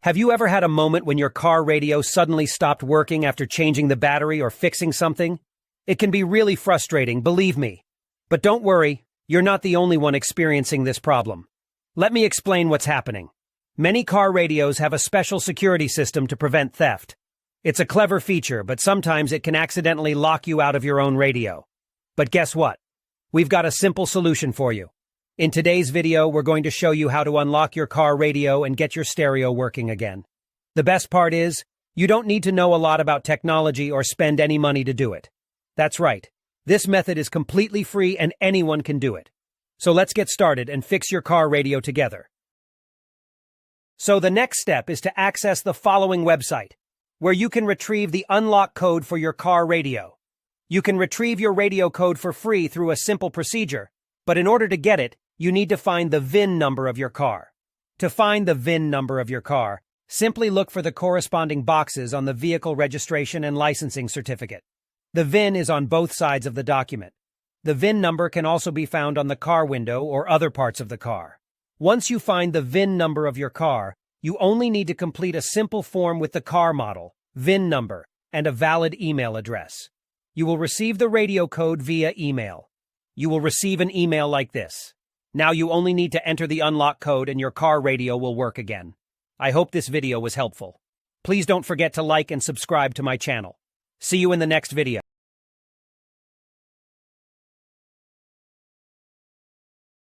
Have you ever had a moment when your car radio suddenly stopped working after changing the battery or fixing something? It can be really frustrating, believe me. But don't worry, you're not the only one experiencing this problem. Let me explain what's happening. Many car radios have a special security system to prevent theft. It's a clever feature, but sometimes it can accidentally lock you out of your own radio. But guess what? We've got a simple solution for you. In today's video, we're going to show you how to unlock your car radio and get your stereo working again. The best part is, you don't need to know a lot about technology or spend any money to do it. That's right. This method is completely free and anyone can do it. So let's get started and fix your car radio together. So the next step is to access the following website, where you can retrieve the unlock code for your car radio. You can retrieve your radio code for free through a simple procedure, but in order to get it, you need to find the VIN number of your car. To find the VIN number of your car, simply look for the corresponding boxes on the vehicle registration and licensing certificate. The VIN is on both sides of the document. The VIN number can also be found on the car window or other parts of the car. Once you find the VIN number of your car, you only need to complete a simple form with the car model, VIN number, and a valid email address. You will receive the radio code via email. You will receive an email like this. Now you only need to enter the unlock code and your car radio will work again. I hope this video was helpful. Please don't forget to like and subscribe to my channel. See you in the next video.